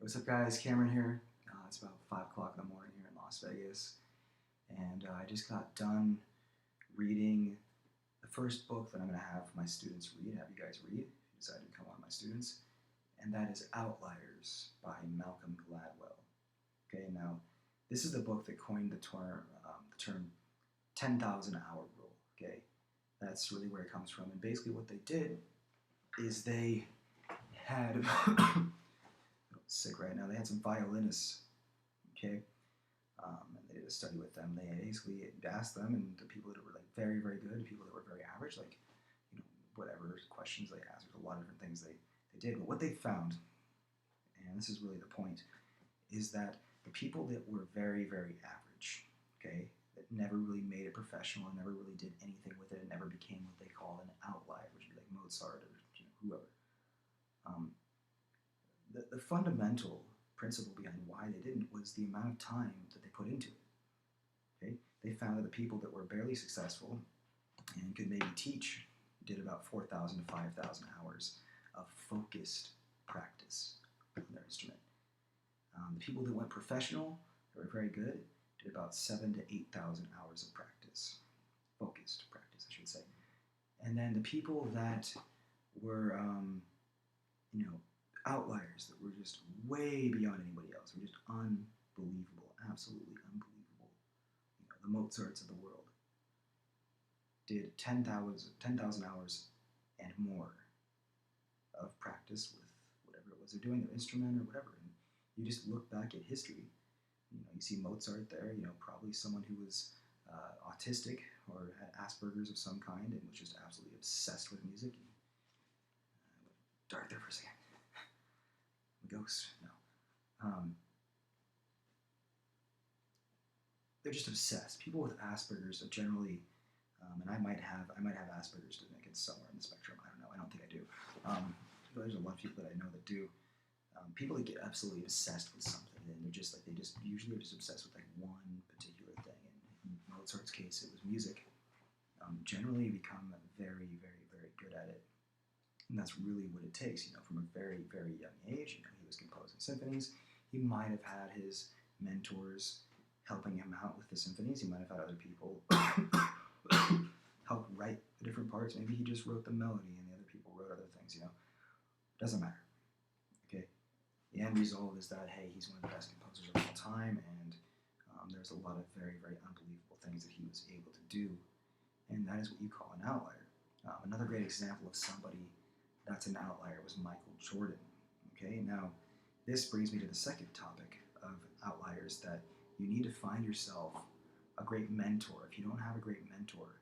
What's up, guys? Cameron here. It's about 5 o'clock in the morning here in Las Vegas, and I just got done reading the first book that I'm going to have my students read, have you guys read, if you decide to become one of my students, and that is Outliers by Malcolm Gladwell. Okay, now, this is the book that coined the term 10,000 hour rule. Okay, that's really where it comes from, and basically what they did is they had sick right now. They had some violinists, okay, and they did a study with them. They basically asked them, and the people that were like very, very good, people that were very average, like whatever questions they asked. There's a lot of different things they did. But what they found, and this is really the point, is that the people that were very, very average, okay, that never really made it professional and never really did anything with it, and never became what they call an outlier, which would be like Mozart or whoever. The fundamental principle behind why they didn't was the amount of time that they put into it. Okay? They found that the people that were barely successful and could maybe teach did about 4,000 to 5,000 hours of focused practice on their instrument. The people that went professional, that were very good, did about 7,000 to 8,000 hours of practice. Focused practice, I should say. And then the people that were, outliers that were just way beyond anybody else, were just unbelievable, absolutely unbelievable. The Mozarts of the world did 10,000 hours and more of practice with whatever it was they're doing, their instrument or whatever. And you just look back at history, you see Mozart there, probably someone who was autistic or had Asperger's of some kind and was just absolutely obsessed with music. And, dark there for a second. Ghost? No. They're just obsessed. People with Asperger's are generally, and I might have Asperger's to make it somewhere in the spectrum. I don't know. I don't think I do. But there's a lot of people that I know that do. People that get absolutely obsessed with something, and they usually are just obsessed with like one particular thing. And in Mozart's case, it was music. Generally, become very, very, very good at it. And that's really what it takes, from a very, very young age. He was composing symphonies. He might have had his mentors helping him out with the symphonies. He might have had other people help write the different parts. Maybe he just wrote the melody and the other people wrote other things, Doesn't matter, okay? The end result is that, hey, he's one of the best composers of all time, and there's a lot of very, very unbelievable things that he was able to do, and that is what you call an outlier. Another great example of somebody that's an outlier was Michael Jordan. Okay, now this brings me to the second topic of outliers, that you need to find yourself a great mentor. If you don't have a great mentor,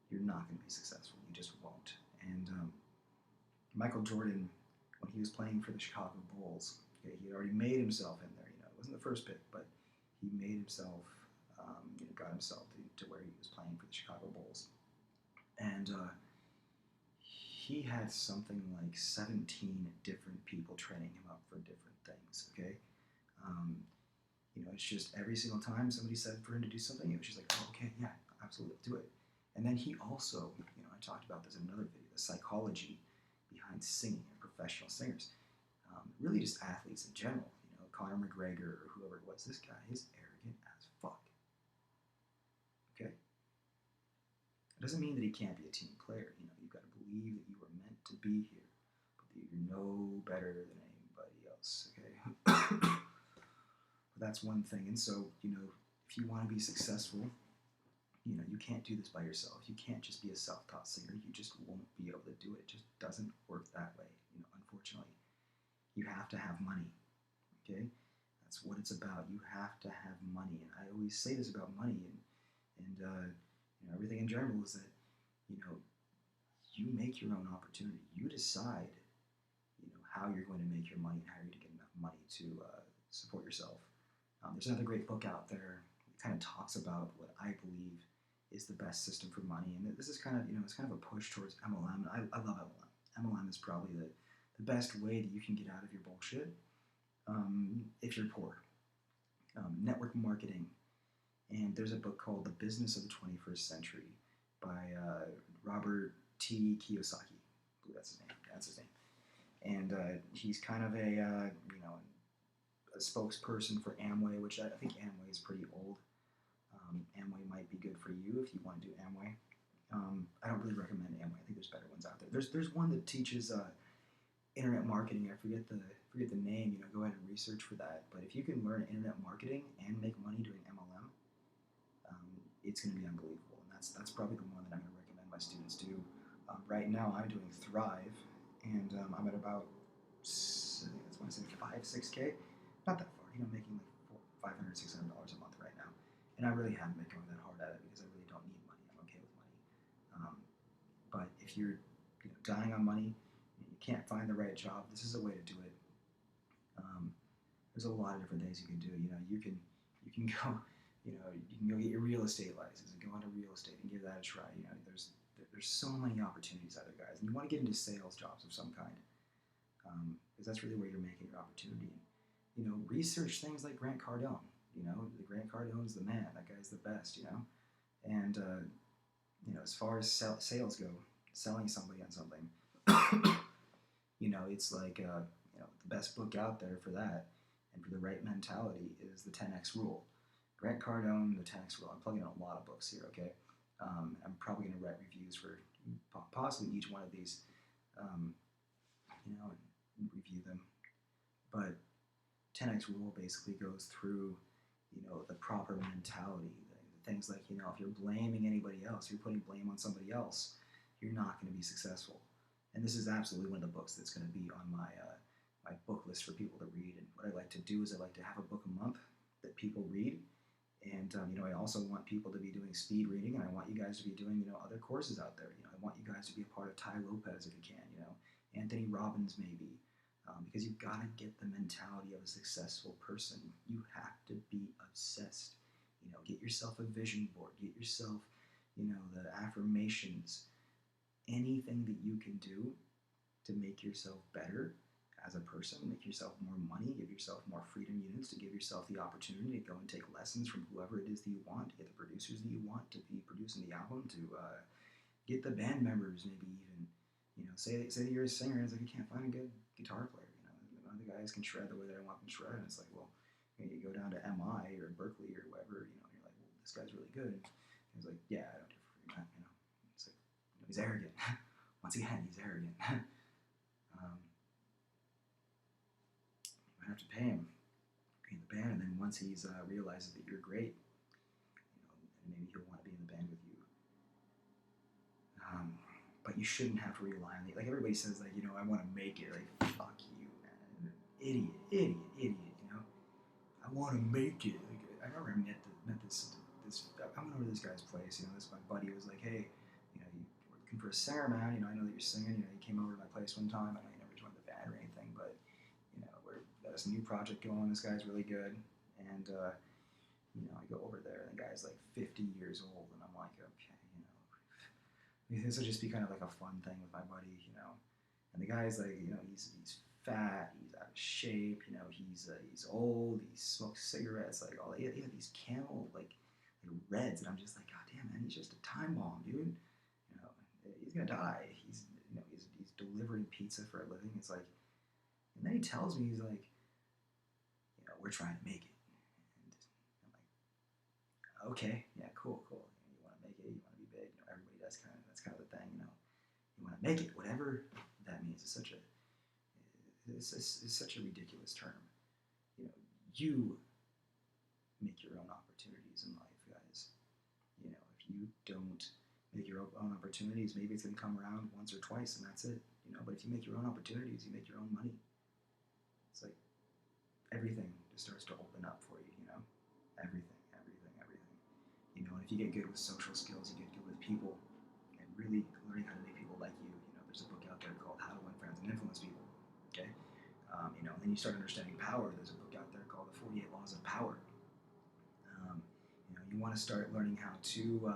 you're not going to be successful. You just won't. And Michael Jordan, when he was playing for the Chicago Bulls, okay, he had already made himself in there. It wasn't the first pick, but he made himself, got himself to where he was playing for the Chicago Bulls. And he had something like 17 different people training him up for different things, okay? It's just every single time somebody said for him to do something, it was just like, oh, okay, yeah, absolutely, do it. And then he also, I talked about this in another video, the psychology behind singing and professional singers. Really just athletes in general, Conor McGregor or whoever it was, this guy is arrogant as fuck, okay? It doesn't mean that he can't be a team player. You've got to believe that you were meant to be here, but that you're no better than anybody else, okay? But that's one thing. And so, if you want to be successful, you can't do this by yourself. You can't just be a self-taught singer. You just won't be able to do it. It just doesn't work that way, unfortunately. You have to have money, okay? That's what it's about. You have to have money. And I always say this about money, and everything in general is that, you make your own opportunity. You decide, how you're going to make your money and how you're going to get enough money to support yourself. There's another great book out there that kind of talks about what I believe is the best system for money. And this is kind of, it's kind of a push towards MLM. I love MLM. MLM is probably the best way that you can get out of your bullshit if you're poor. Network marketing. And there's a book called The Business of the 21st Century by Robert T. Kiyosaki. I believe that's his name. And he's kind of a, spokesperson for Amway, which I think Amway is pretty old. Amway might be good for you if you want to do Amway. I don't really recommend Amway. I think there's better ones out there. There's one that teaches internet marketing. I forget the name. Go ahead and research for that. But if you can learn internet marketing and make money doing MLM, it's going to be unbelievable. And that's probably the one that I'm going to recommend my students do. Right now, I'm doing Thrive, and I'm at about I think that's what I said, 5-6K. Not that far. Making like $500, $600 a month right now. And I really haven't been going that hard at it because I really don't need money. I'm okay with money. But if you're dying on money, you can't find the right job, this is a way to do it. There's a lot of different things you can do. You can go, you can go get your real estate license and go into real estate and give that a try. There's so many opportunities out there, guys, and you want to get into sales jobs of some kind, because that's really where you're making your opportunity. Research things like Grant Cardone. The Grant Cardone's the man. That guy's the best. And as far as sales go, selling somebody on something, it's like the best book out there for that, and for the right mentality is the 10x rule. Grant Cardone, the 10x rule. I'm plugging in a lot of books here. Okay, I'm probably going to write reviews for possibly each one of these, and review them. But 10x rule basically goes through, the proper mentality, the things like, if you're blaming anybody else, you're putting blame on somebody else, you're not going to be successful. And this is absolutely one of the books that's going to be on my my book list for people to read. And what I like to do is I like to have a book a month that people read. And, I also want people to be doing speed reading, and I want you guys to be doing, other courses out there. I want you guys to be a part of Tai Lopez if you can, Anthony Robbins maybe. Because you've got to get the mentality of a successful person. You have to be obsessed. Get yourself a vision board. Get yourself, the affirmations. Anything that you can do to make yourself better as a person, make yourself more money, give yourself more freedom units, to give yourself the opportunity to go and take lessons from whoever it is that you want, to get the producers that you want to be producing the album, to get the band members maybe even. Say that you're a singer and it's like you can't find a good guitar player. None of the guys can shred the way that I want them to shred, and it's like, well, you go down to MI or Berkeley or whatever, and you're like, well, this guy's really good. And he's like, yeah, I don't do it for free, man. It's like, he's arrogant. Once again, he's arrogant. You might have to pay him in the band, and then once he's realizes that you're great, and maybe he'll want to be in the band with you. But you shouldn't have to rely on it. Like everybody says, like, I want to make it. Like, fuck you, man. Idiot. I want to make it. Like, I remember I met this. I went over to this guy's place. My buddy was like, hey, you were looking for a singer, man. I know that you're singing. You came over to my place one time. I know you never joined the band or anything, but we're got this new project going. This guy's really good, and I go over there, and the guy's like 50 years old, and I'm like, okay. This will just be kind of like a fun thing with my buddy, And the guy's like, he's fat, he's out of shape, he's old, he smokes cigarettes, like all he had these Camel like reds, and I'm just like, God damn, man, he's just a time bomb, dude. He's gonna die. He's delivering pizza for a living. It's like, and then he tells me, he's like, we're trying to make it, and I'm like, okay, yeah, cool. You want to make it, you want to be big. Everybody does that's kind of the thing. You want to make it, whatever that means. It's such a ridiculous term. You make your own opportunities in life, guys. If you don't make your own opportunities, maybe it's gonna come around once or twice, and that's it. But if you make your own opportunities, you make your own money. It's like everything just starts to open up for you. Everything. And if you get good with social skills, you get good with people, and really learning how to make people like you. There's a book out there called How to Win Friends and Influence People. Okay, and then you start understanding power. There's a book out there called The 48 Laws of Power. You want to start learning how to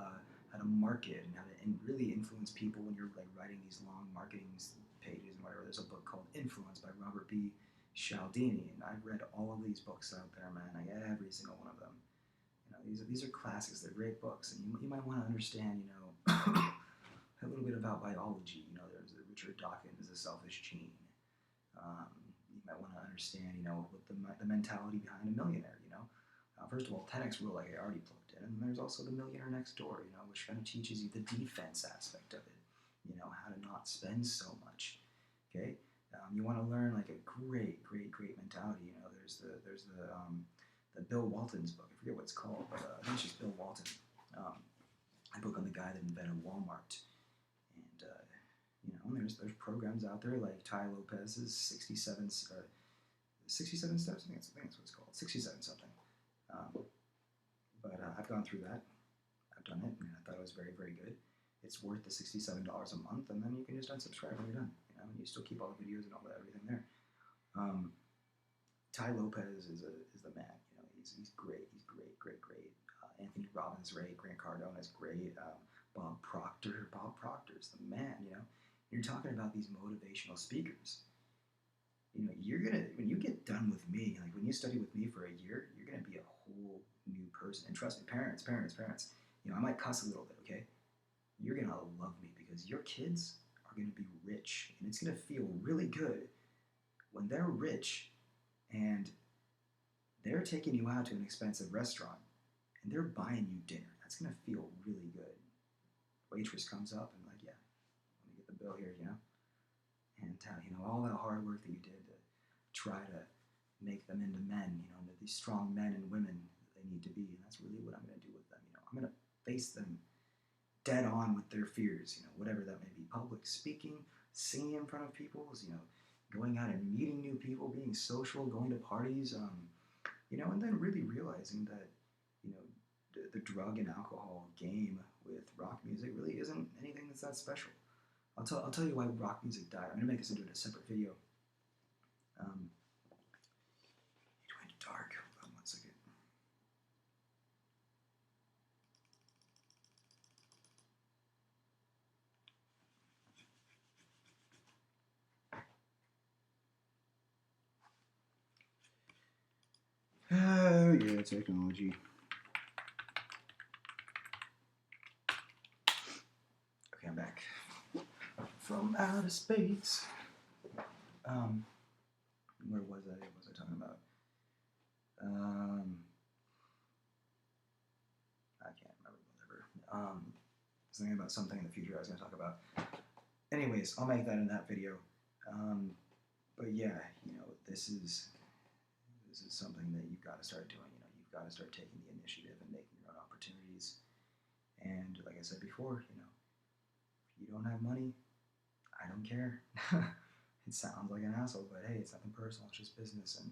market and how to really influence people when you're like writing these long marketing pages and whatever. There's a book called Influence by Robert B. Cialdini, and I've read all of these books out there, man. Like every single one of them. These are classics. They're great books, and you might want to understand, a little bit about biology. There's Richard Dawkins, The Selfish Gene. You might want to understand, what the mentality behind a millionaire. First of all, 10x rule, like I already plugged in, and there's also the millionaire next door, which kind of teaches you the defense aspect of it. How to not spend so much. Okay, you want to learn like a great mentality. There's the Bill Walton's book. I forget what it's called, but I think it's just Bill Walton. A book on the guy that invented Walmart. And there's programs out there like Ty Lopez's 67 steps. I think that's what it's called. 67 something. But I've gone through that. I've done it, and I thought it was very good. It's worth the $67 a month, and then you can just unsubscribe when you're done. And you still keep all the videos and all that, everything there. Ty Lopez is the man. He's great. He's great. Anthony Robbins is great. Grant Cardone is great. Bob Proctor's the man. You're talking about these motivational speakers. You're gonna, when you get done with me, like when you study with me for a year, you're gonna be a whole new person. And trust me, parents. I might cuss a little bit, okay? You're gonna love me because your kids are gonna be rich, and it's gonna feel really good when they're rich and they're taking you out to an expensive restaurant and they're buying you dinner. That's gonna feel really good. Waitress comes up and like, yeah, let me get the bill here, and all that hard work that you did to try to make them into men, into these strong men and women that they need to be, and that's really what I'm gonna do with them. I'm gonna face them dead on with their fears, whatever that may be. Public speaking, singing in front of people, going out and meeting new people, being social, going to parties, and then really realizing that, the drug and alcohol game with rock music really isn't anything that's that special. I'll tell you why rock music died. I'm going to make this into a separate video. It went dark. Hold on one second. Oh, yeah, technology. Okay, I'm back. From outer space. Where was I? What was I talking about? I can't remember, whatever. Something about something in the future I was going to talk about. Anyways, I'll make that in that video. But yeah, this is something that you've got to start doing. You've got to start taking the initiative and making your own opportunities. And like I said before, if you don't have money, I don't care. It sounds like an asshole, but hey, it's nothing personal. It's just business, and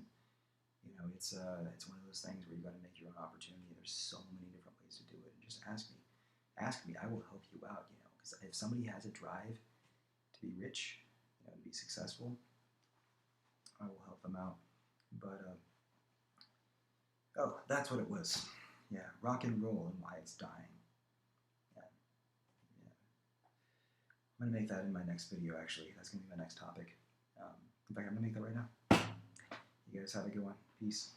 it's one of those things where you got to make your own opportunity. There's so many different ways to do it. And just ask me. I will help you out. Because if somebody has a drive to be rich, to be successful, I will help them out. But oh, that's what it was. Yeah, rock and roll and why it's dying. Yeah. I'm gonna make that in my next video. Actually, that's gonna be my next topic. In fact, I'm gonna make that right now. You guys have a good one. Peace.